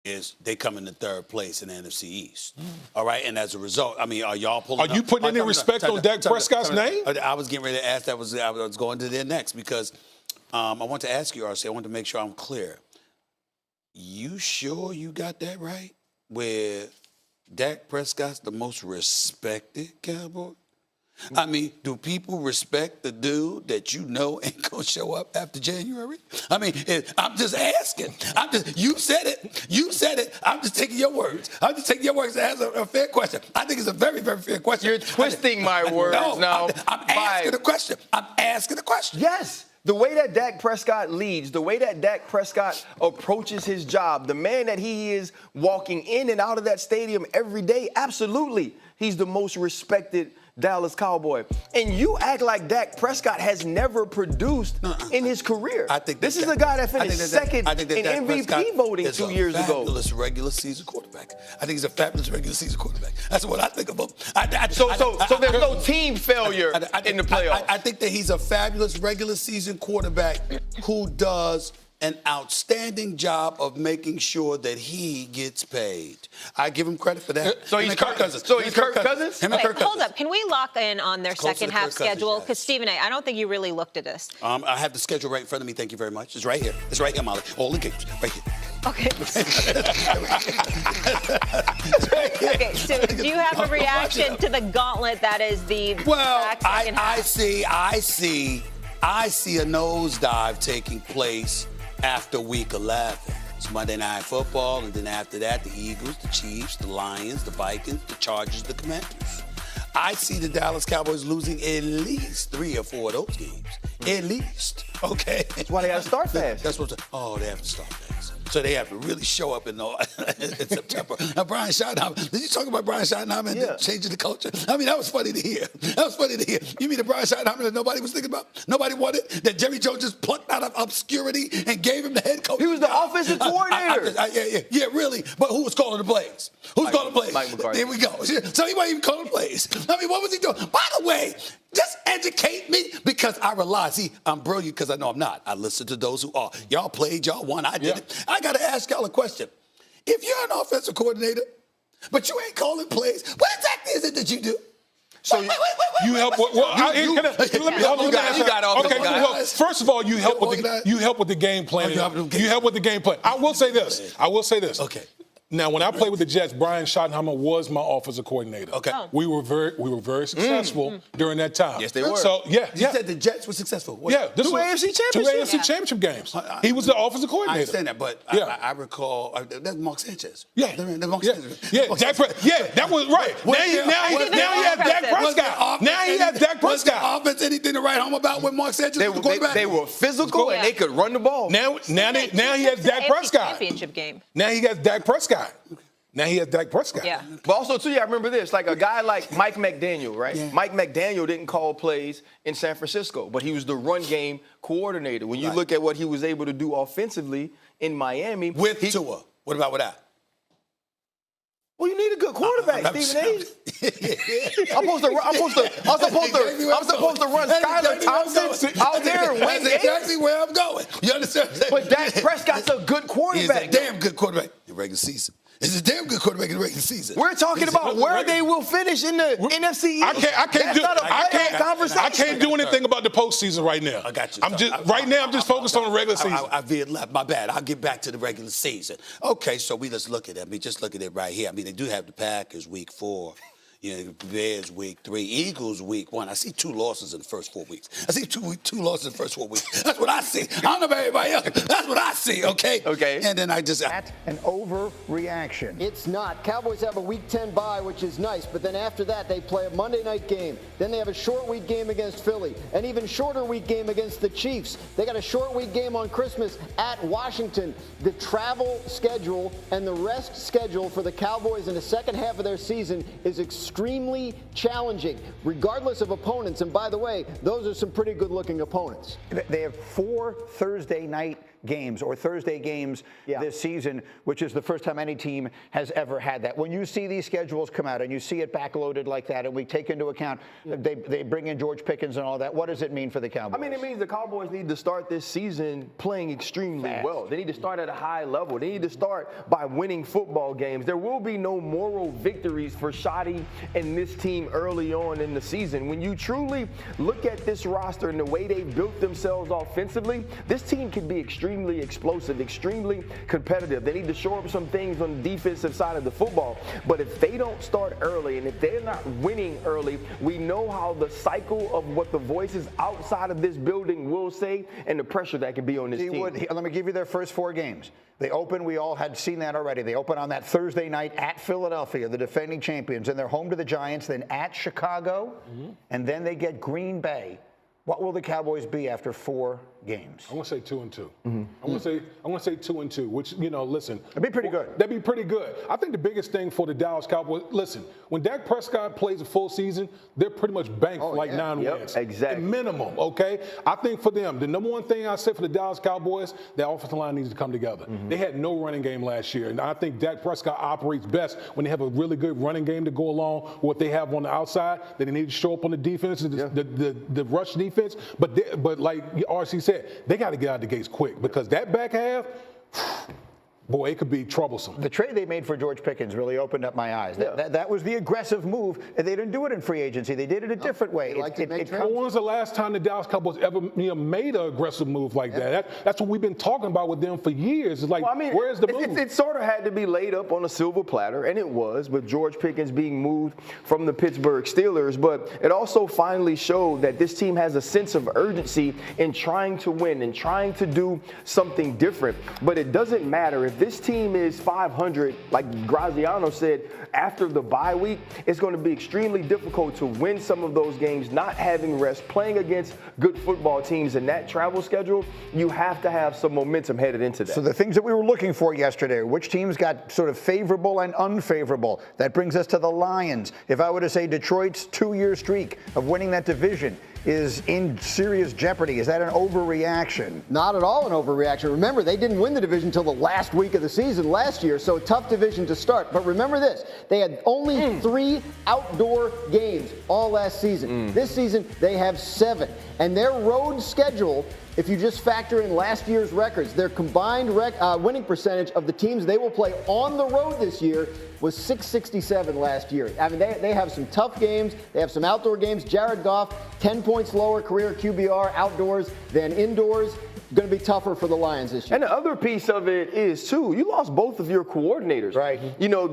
is they come in the third place in the NFC East. All right, and as a result, I mean, are y'all pulling? Are you putting any respect on Dak Prescott's name? I was getting ready to ask that. I was going to there next because I want to ask you, RC. I want to make sure I'm clear. You sure you got that right? Where Dak Prescott's the most respected Cowboy? I mean, do people respect the dude that you know ain't gonna show up after January? I mean, I'm just asking. You said it. You said it. I'm just taking your words. I'm just taking your words as a fair question. I think it's a very, very fair question. You're twisting my words now. I'm asking a question. I'm asking a question. Yes. The way that Dak Prescott leads, the way that Dak Prescott approaches his job, the man that he is walking in and out of that stadium every day, absolutely, he's the most respected Dallas Cowboy. And you act like Dak Prescott has never produced in his career. I think this is a guy that finished second in MVP voting 2 years ago. Fabulous regular season quarterback. I think he's a fabulous regular season quarterback. That's what I think of him. So there's no team failure in the playoffs. I think that he's a fabulous regular season quarterback who does an outstanding job of making sure that he gets paid. I give him credit for that. So he's Kirk Cousins. So he's Kirk Cousins? Hold up. Can we lock in on their second half schedule? Because, Stephen A., I don't think you really looked at this. I have the schedule right in front of me. Thank you very much. It's right here. It's right here, Molly. All the games. Right here. Okay. Okay, so do you have a reaction to the gauntlet that is the second half? I see a nosedive taking place after week 11. It's Monday Night Football, and then after that, the Eagles, the Chiefs, the Lions, the Vikings, the Chargers, the Commanders. I see the Dallas Cowboys losing at least 3 or 4 of those games. At least. Okay? That's why they got to start fast. That's what. They have to start fast. So they have to really show up in September. Now, Brian Schottenheimer, did you talk about Brian Schottenheimer and changing the culture? I mean, that was funny to hear. You mean the Brian Schottenheimer that nobody was thinking about? Nobody wanted? That Jerry Jones just plucked out of obscurity and gave him the head coach? He was the offensive coordinator. Yeah, really. But who was calling the plays? Who's calling the plays? Mike McCarthy. There we go. So he wasn't even calling the plays. I mean, what was he doing? By the way, just educate me because I rely. See, I'm brilliant because I know I'm not. I listen to those who are. Y'all played, y'all won, I did it. I got to ask y'all a question. If you're an offensive coordinator, but you ain't calling plays, what exactly is it that you do? So you help. First of all, you help with the game plan. You help with the game plan. I will say this. Okay. Now, when I played with the Jets, Brian Schottenheimer was my offensive coordinator. Okay. We were very successful during that time. Yes, they were. So, You said the Jets were successful. Two AFC championship games. He was the offensive coordinator. I understand that, but I recall that's Mark Sanchez. Yeah. That's Mark Sanchez. That was right. Now he has Dak Prescott. Now he has Dak Was the Prescott. offense anything to write home about when Mark Sanchez was the quarterback? They were physical and they could run the ball. Now he has Dak Prescott. Championship game. Now he has Dak Prescott. Yeah. But also, too, I remember this. Like a guy like Mike McDaniel, right? Yeah. Mike McDaniel didn't call plays in San Francisco, but he was the run game coordinator. When you look at what he was able to do offensively in Miami. With Tua. What about with that? Well, you need a good quarterback, Stephen A. I'm supposed to run Skylar Thompson out there and win That's exactly where I'm going. You understand? But Dak Prescott's a good quarterback. He's a damn good quarterback in regular season. He's a damn good quarterback in the regular season. We're talking about where they will finish in the NFC East. I can't do anything about the postseason right now. I got you. I'm just focused on the regular season. I veered left. My bad. I'll get back to the regular season. Okay, so let's look at it. Just look at it right here. I mean, they do have the Packers week 4. Bears week 3, Eagles week 1. I see 2 losses in the first 4 weeks. I see two losses in the first 4 weeks. That's what I see. I don't know about everybody else. That's what I see, okay? Okay. And then I just... That's an overreaction. It's not. Cowboys have a Week 10 bye, which is nice, but then after that, they play a Monday night game. Then they have a short week game against Philly, an even shorter week game against the Chiefs. They got a short week game on Christmas at Washington. The travel schedule and the rest schedule for the Cowboys in the second half of their season is extremely challenging, regardless of opponents. And by the way, those are some pretty good-looking opponents. They have 4 Thursday night games or Thursday games this season, which is the first time any team has ever had that. When you see these schedules come out and you see it backloaded like that, and we take into account they bring in George Pickens and all that, what does it mean for the Cowboys? I mean, it means the Cowboys need to start this season playing extremely well. They need to start at a high level. They need to start by winning football games. There will be no moral victories for Sharpe and this team early on in the season. When you truly look at this roster and the way they've built themselves offensively, this team can be extremely explosive, extremely competitive. They need to shore up some things on the defensive side of the football. But if they don't start early and if they're not winning early, we know how the cycle of what the voices outside of this building will say and the pressure that can be on this team. Let me give you their first 4 games. They open, we all had seen that already. They open on that Thursday night at Philadelphia, the defending champions, and they're home to the Giants, then at Chicago, and then they get Green Bay. What will the Cowboys be after 4 games? I want to say 2-2. I want to say 2-2, which, listen. That'd be pretty good. That'd be pretty good. I think the biggest thing for the Dallas Cowboys, listen, when Dak Prescott plays a full season, they're pretty much banked for 9 wins. Exactly. At minimum, okay? I think for them, the number one thing I say for the Dallas Cowboys, their offensive line needs to come together. They had no running game last year, and I think Dak Prescott operates best when they have a really good running game to go along with what they have on the outside, that they need to show up on the defense, the rush defense. But like RC said, they got to get out the gates quick because that back half, boy, it could be troublesome. The trade they made for George Pickens really opened up my eyes. That was the aggressive move, and they didn't do it in free agency. They did it a different way. When was the last time the Dallas Cowboys ever made an aggressive move like that? That's what we've been talking about with them for years. It's like, where's the move? It sort of had to be laid up on a silver platter, and it was, with George Pickens being moved from the Pittsburgh Steelers. But it also finally showed that this team has a sense of urgency in trying to win and trying to do something different. But it doesn't matter if this team is 500, like Graziano said, after the bye week, it's going to be extremely difficult to win some of those games, not having rest, playing against good football teams in that travel schedule. You have to have some momentum headed into that. So the things that we were looking for yesterday, which teams got sort of favorable and unfavorable? That brings us to the Lions. If I were to say Detroit's 2-year streak of winning that division is in serious jeopardy, is that an overreaction? Not at all an overreaction. Remember, they didn't win the division until the last week of the season last year, so tough division to start. But remember this, they had only 3 outdoor games all last season. This season, they have 7. And their road schedule, if you just factor in last year's records, their combined winning percentage of the teams they will play on the road this year was .667 last year. I mean, they have some tough games. They have some outdoor games. Jared Goff, 10 points lower career QBR outdoors than indoors. Going to be tougher for the Lions this year. And the other piece of it is, too, you lost both of your coordinators. Right.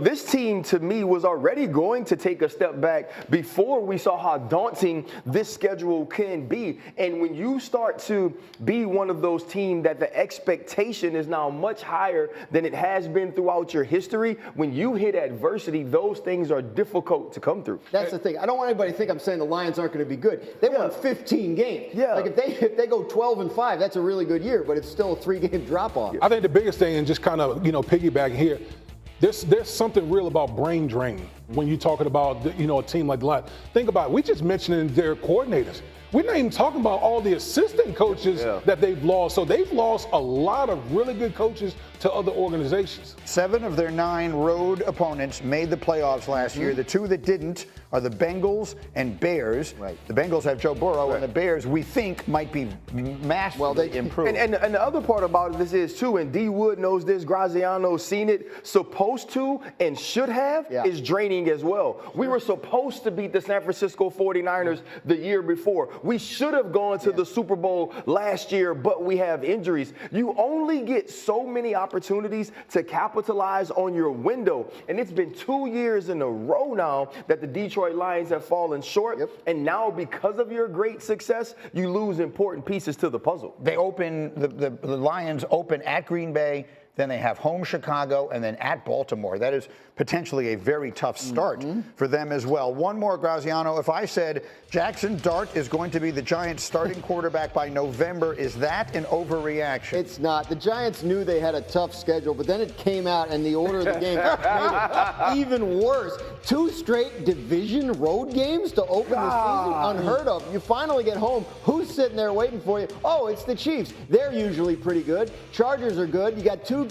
This team, to me, was already going to take a step back before we saw how daunting this schedule can be. And when you start to be one of those teams that the expectation is now much higher than it has been throughout your history, when you hit adversity, those things are difficult to come through. That's the thing. I don't want anybody to think I'm saying the Lions aren't going to be good. They won 15 games. Yeah. Like if they go 12-5, that's a really good year, but it's still a 3-game drop-off. I think the biggest thing, and just kind of, piggybacking here, there's something real about brain drain when you're talking about, a team like the Lions. Think about it. We just mentioned their coordinators. We're not even talking about all the assistant coaches that they've lost. So they've lost a lot of really good coaches to other organizations. 7 of their 9 road opponents made the playoffs last year. The 2 that didn't are the Bengals and Bears. Right. The Bengals have Joe Burrow, and the Bears, we think, might be massively improved. And the other part about this is, too, and D. Wood knows this, Graziano's seen it, supposed to and should have is draining as well. We were supposed to beat the San Francisco 49ers the year before. We should have gone to the Super Bowl last year, but we have injuries. You only get so many opportunities to capitalize on your window. And it's been 2 years in a row now that the Detroit Lions have fallen short. And now, because of your great success, you lose important pieces to the puzzle. They open, the Lions open at Green Bay, Then they have home Chicago and then at Baltimore. That is potentially a very tough start for them as well. One more, Graziano. If I said Jackson Dart is going to be the Giants' starting quarterback by November, is that an overreaction? It's not. The Giants knew they had a tough schedule, but then it came out and the order of the game made it even worse. 2 straight division road games to open the season? Unheard of. You finally get home. Who's sitting there waiting for you? Oh, it's the Chiefs. They're usually pretty good. Chargers are good. You got two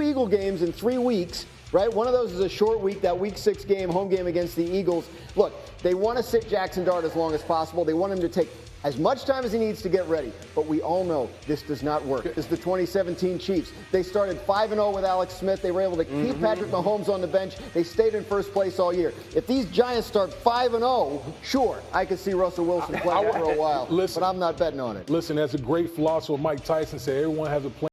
Eagle games in 3 weeks. Right? One of those is a short week, that week 6 game, home game against the Eagles. Look, they want to sit Jackson Dart as long as possible. They want him to take as much time as he needs to get ready. But we all know this does not work. This is the 2017 Chiefs. They started 5-0 with Alex Smith. They were able to keep Patrick Mahomes on the bench. They stayed in first place all year. If these Giants start 5-0, sure, I could see Russell Wilson playing for a while. Listen, but I'm not betting on it. Listen, as a great philosopher, Mike Tyson said, everyone has a plan.